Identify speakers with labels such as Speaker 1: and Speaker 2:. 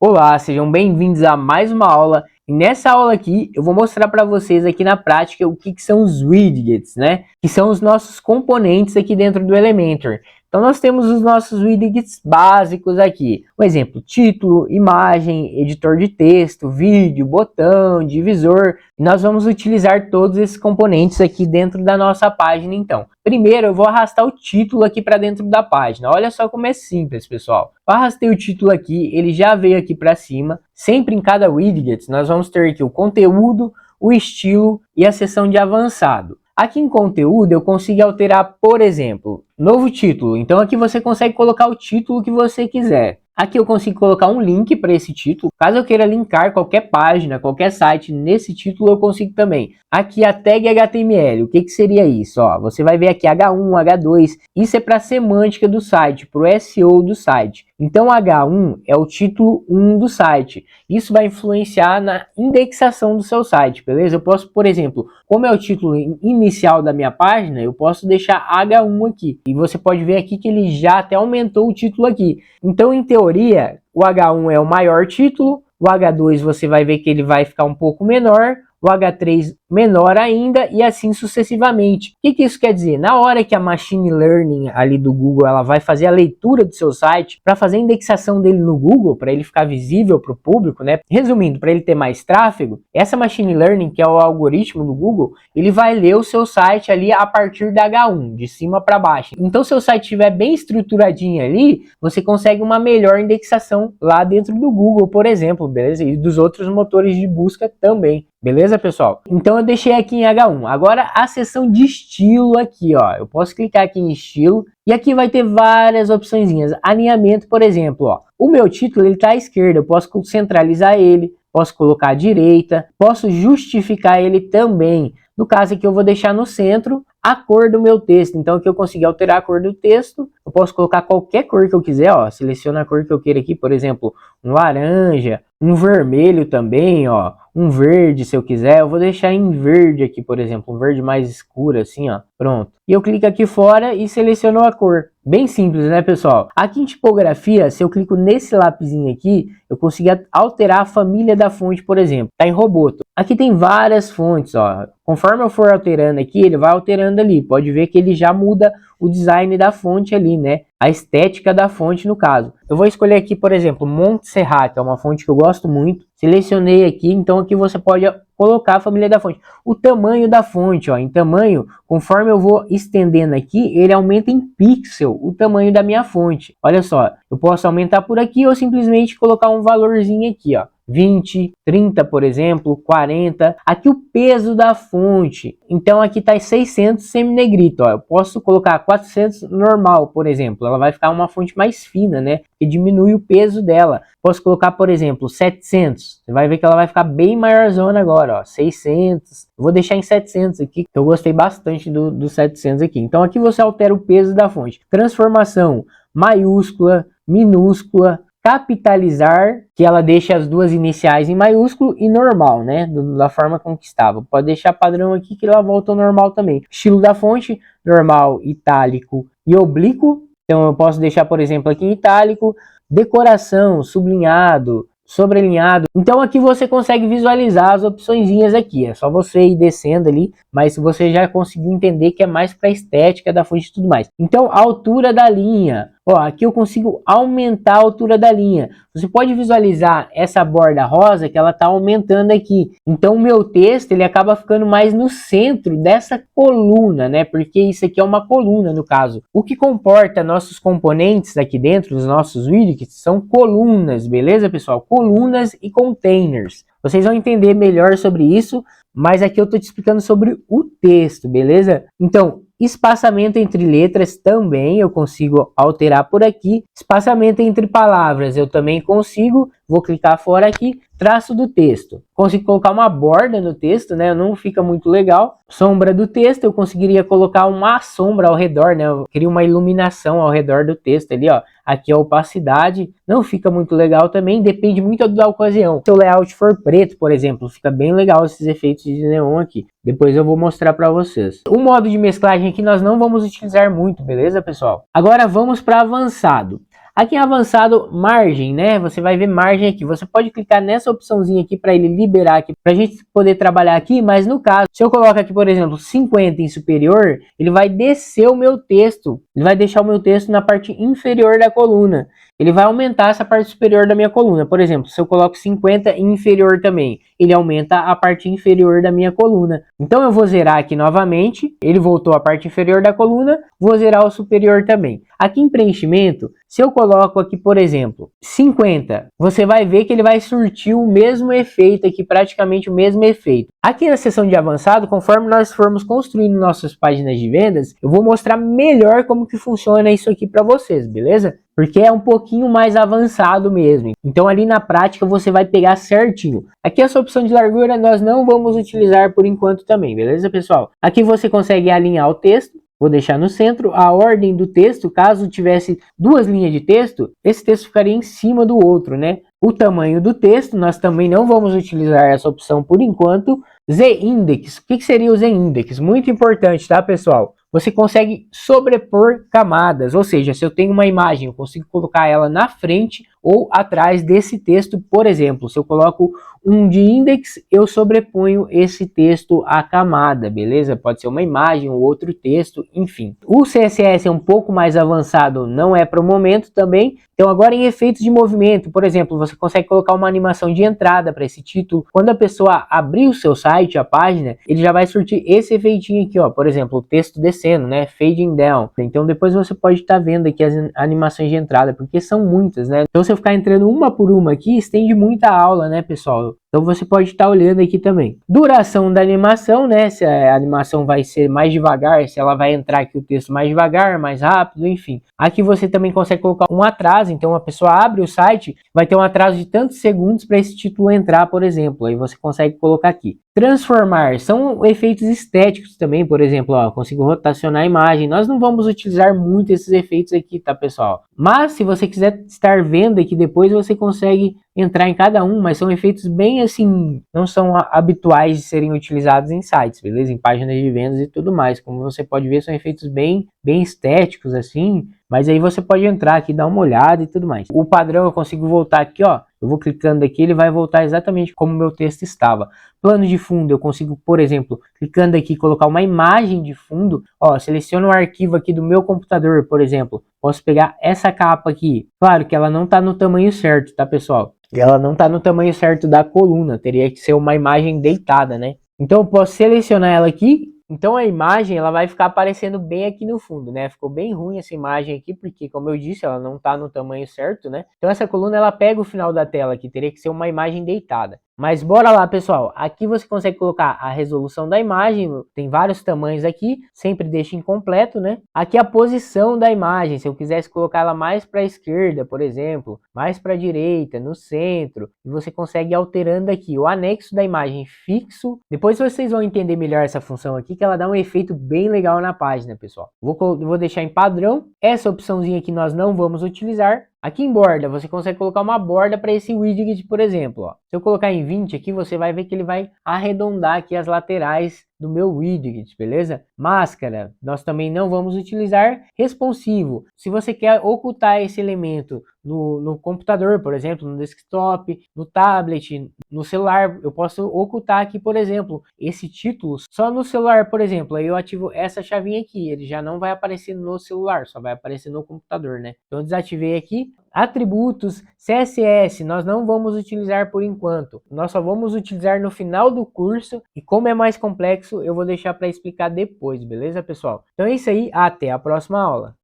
Speaker 1: Olá, sejam bem-vindos a mais uma aula. E nessa aula aqui eu vou mostrar para vocês aqui na prática o que são os widgets, né? Que são os nossos componentes aqui dentro do Elementor. Então nós temos os nossos widgets básicos aqui. Por exemplo, título, imagem, editor de texto, vídeo, botão, divisor. E nós vamos utilizar todos esses componentes aqui dentro da nossa página então. Primeiro eu vou arrastar o título aqui para dentro da página. Olha só como é simples, pessoal. Eu arrastei o título aqui, ele já veio aqui para cima. Sempre em cada widget nós vamos ter aqui o conteúdo, o estilo e a seção de avançado. Aqui em conteúdo eu consigo alterar, por exemplo, novo título. Então aqui você consegue colocar o título que você quiser. Aqui eu consigo colocar um link para esse título. Caso eu queira linkar qualquer página, qualquer site nesse título, eu consigo também. Aqui a tag HTML, o que seria isso? Ó, você vai ver aqui H1, H2. Isso é para a semântica do site, para o SEO do site. Então H1 é o título 1 do site. Isso vai influenciar na indexação do seu site, beleza? Eu posso, por exemplo, como é o título inicial da minha página, eu posso deixar H1 aqui. E você pode ver aqui que ele já até aumentou o título aqui. Então, em teoria, o H1 é o maior título, o H2 você vai ver que ele vai ficar um pouco menor, o H3 menor ainda e assim sucessivamente. O que isso quer dizer? Na hora que a Machine Learning ali do Google ela vai fazer a leitura do seu site, para fazer a indexação dele no Google, para ele ficar visível para o público, né? Resumindo, para ele ter mais tráfego, essa Machine Learning, que é o algoritmo do Google, ele vai ler o seu site ali a partir da H1, de cima para baixo. Então, se o site estiver bem estruturadinho ali, você consegue uma melhor indexação lá dentro do Google, por exemplo, beleza? E dos outros motores de busca também. Beleza, pessoal? Então eu deixei aqui em H1. Agora a seção de estilo aqui, ó. Eu posso clicar aqui em estilo e aqui vai ter várias opçõezinhas. Alinhamento, por exemplo, ó. O meu título ele tá à esquerda, eu posso centralizar ele, posso colocar à direita, posso justificar ele também. No caso aqui eu vou deixar no centro a cor do meu texto. Então aqui eu consegui alterar a cor do texto. Eu posso colocar qualquer cor que eu quiser, ó. Seleciona a cor que eu queira aqui, por exemplo, um laranja, um vermelho também, ó. Um verde, se eu quiser, eu vou deixar em verde aqui, por exemplo, um verde mais escuro assim, ó, pronto. E eu clico aqui fora e seleciono a cor. Bem simples, né, pessoal? Aqui em tipografia, se eu clico nesse lapisinho aqui, eu consigo alterar a família da fonte, por exemplo. Tá em Roboto. Aqui tem várias fontes, ó. Conforme eu for alterando aqui, ele vai alterando ali. Pode ver que ele já muda o design da fonte ali, né? A estética da fonte, no caso. Eu vou escolher aqui, por exemplo, Montserrat, que é uma fonte que eu gosto muito. Selecionei aqui, então aqui você pode colocar a família da fonte. O tamanho da fonte, ó, em tamanho, conforme eu vou estendendo aqui, ele aumenta em pixel o tamanho da minha fonte. Olha só, eu posso aumentar por aqui ou simplesmente colocar um valorzinho aqui, ó. 20, 30, por exemplo, 40. Aqui o peso da fonte. Então aqui está 600 semi-negrito. Eu posso colocar 400 normal, por exemplo. Ela vai ficar uma fonte mais fina, né? Que diminui o peso dela. Posso colocar, por exemplo, 700. Você vai ver que ela vai ficar bem maiorzona agora, ó. 600. Eu vou deixar em 700 aqui. Eu gostei bastante do 700 aqui. Então aqui você altera o peso da fonte. Transformação maiúscula, minúscula, capitalizar, que ela deixa as duas iniciais em maiúsculo, e normal, né, da forma como que estava. Pode deixar padrão aqui que ela volta ao normal também. Estilo da fonte, normal, itálico e oblíquo. Então eu posso deixar, por exemplo, aqui em itálico. Decoração, sublinhado, sobrelinhado. Então aqui você consegue visualizar as opçõezinhas aqui. É só você ir descendo ali, mas você já conseguiu entender que é mais para a estética da fonte e tudo mais. Então a altura da linha. Ó, aqui eu consigo aumentar a altura da linha. Você pode visualizar essa borda rosa que ela está aumentando aqui. Então o meu texto ele acaba ficando mais no centro dessa coluna, né? Porque isso aqui é uma coluna no caso. O que comporta nossos componentes aqui dentro, os nossos widgets, são colunas, beleza, pessoal? Colunas e containers. Vocês vão entender melhor sobre isso, mas aqui eu estou te explicando sobre o texto, beleza? Então, espaçamento entre letras também eu consigo alterar por aqui. Espaçamento entre palavras eu também consigo. Vou clicar fora aqui. Traço do texto. Consigo colocar uma borda no texto, né? Não fica muito legal. Sombra do texto, eu conseguiria colocar uma sombra ao redor, né? Eu queria uma iluminação ao redor do texto ali, ó. Aqui a opacidade não fica muito legal também. Depende muito da ocasião. Se o layout for preto, por exemplo, fica bem legal esses efeitos de neon aqui. Depois eu vou mostrar para vocês. O modo de mesclagem aqui nós não vamos utilizar muito, beleza, pessoal? Agora vamos para avançado. Aqui em avançado, margem, né? Você vai ver margem aqui. Você pode clicar nessa opçãozinha aqui para ele liberar aqui, para a gente poder trabalhar aqui, mas no caso, se eu coloco aqui, por exemplo, 50 em superior, ele vai descer o meu texto, ele vai deixar o meu texto na parte inferior da coluna. Ele vai aumentar essa parte superior da minha coluna. Por exemplo, se eu coloco 50 em inferior também, ele aumenta a parte inferior da minha coluna. Então eu vou zerar aqui novamente, ele voltou a parte inferior da coluna, vou zerar o superior também. Aqui em preenchimento, se eu coloco aqui, por exemplo, 50, você vai ver que ele vai surtir o mesmo efeito aqui, praticamente o mesmo efeito. Aqui na seção de avançado, conforme nós formos construindo nossas páginas de vendas, eu vou mostrar melhor como que funciona isso aqui para vocês, beleza? Porque é um pouquinho mais avançado mesmo. Então ali na prática você vai pegar certinho. Aqui essa opção de largura nós não vamos utilizar por enquanto também, beleza, pessoal? Aqui você consegue alinhar o texto. Vou deixar no centro a ordem do texto. Caso tivesse duas linhas de texto, esse texto ficaria em cima do outro, né? O tamanho do texto, nós também não vamos utilizar essa opção por enquanto. Z-Index, o que seria o Z-Index? Muito importante, tá, pessoal? Você consegue sobrepor camadas, ou seja, se eu tenho uma imagem, eu consigo colocar ela na frente ou atrás desse texto. Por exemplo, se eu coloco um de index, eu sobreponho esse texto à camada, beleza? Pode ser uma imagem ou outro texto, enfim. O CSS é um pouco mais avançado, não é para o momento também. Então agora em efeitos de movimento, por exemplo, você consegue colocar uma animação de entrada para esse título. Quando a pessoa abrir o seu site, a página, ele já vai surtir esse efeitinho aqui, ó. Por exemplo, o texto descendo, né? Fading down. Então depois você pode estar vendo aqui as animações de entrada, porque são muitas, né? Então se eu ficar entrando uma por uma aqui, estende muita aula, né, pessoal? Então você pode estar olhando aqui também. Duração da animação, né? Se a animação vai ser mais devagar, se ela vai entrar aqui o texto mais devagar, mais rápido, enfim. Aqui você também consegue colocar um atraso. Então a pessoa abre o site, vai ter um atraso de tantos segundos para esse título entrar, por exemplo. Aí você consegue colocar aqui. Transformar, são efeitos estéticos também, por exemplo, ó, consigo rotacionar a imagem. Nós não vamos utilizar muito esses efeitos aqui, tá, pessoal? Mas se você quiser estar vendo aqui depois, você consegue entrar em cada um, mas são efeitos bem assim, não são habituais de serem utilizados em sites, beleza? Em páginas de vendas e tudo mais. Como você pode ver, são efeitos bem estéticos assim, mas aí você pode entrar aqui, dar uma olhada e tudo mais. O padrão eu consigo voltar aqui, ó. Eu vou clicando aqui, ele vai voltar exatamente como o meu texto estava. Plano de fundo, eu consigo, por exemplo, clicando aqui, colocar uma imagem de fundo. Ó, seleciono um arquivo aqui do meu computador, por exemplo. Posso pegar essa capa aqui. Claro que ela não está no tamanho certo, tá, pessoal? Ela não está no tamanho certo da coluna. Teria que ser uma imagem deitada, né? Então eu posso selecionar ela aqui. Então a imagem ela vai ficar aparecendo bem aqui no fundo, né? Ficou bem ruim essa imagem aqui, porque como eu disse, ela não está no tamanho certo, né? Então essa coluna ela pega o final da tela aqui, teria que ser uma imagem deitada. Mas bora lá, pessoal. Aqui você consegue colocar a resolução da imagem, tem vários tamanhos aqui, sempre deixa incompleto, né? Aqui a posição da imagem, se eu quisesse colocar ela mais para a esquerda, por exemplo, mais para a direita, no centro, e você consegue ir alterando aqui o anexo da imagem fixo. Depois vocês vão entender melhor essa função aqui, que ela dá um efeito bem legal na página, pessoal. Vou deixar em padrão, essa opçãozinha aqui nós não vamos utilizar. Aqui em borda, você consegue colocar uma borda para esse widget, por exemplo. Ó. Se eu colocar em 20 aqui, você vai ver que ele vai arredondar aqui as laterais do meu widget, beleza? Máscara, nós também não vamos utilizar. Responsivo, se você quer ocultar esse elemento no computador, por exemplo, no desktop, no tablet, no celular, eu posso ocultar aqui, por exemplo, esse título só no celular, por exemplo. Aí eu ativo essa chavinha aqui, ele já não vai aparecer no celular, só vai aparecer no computador, né? Então eu desativei aqui. Atributos, CSS, nós não vamos utilizar por enquanto. Nós só vamos utilizar no final do curso. E como é mais complexo, eu vou deixar para explicar depois, beleza, pessoal? Então é isso aí, até a próxima aula.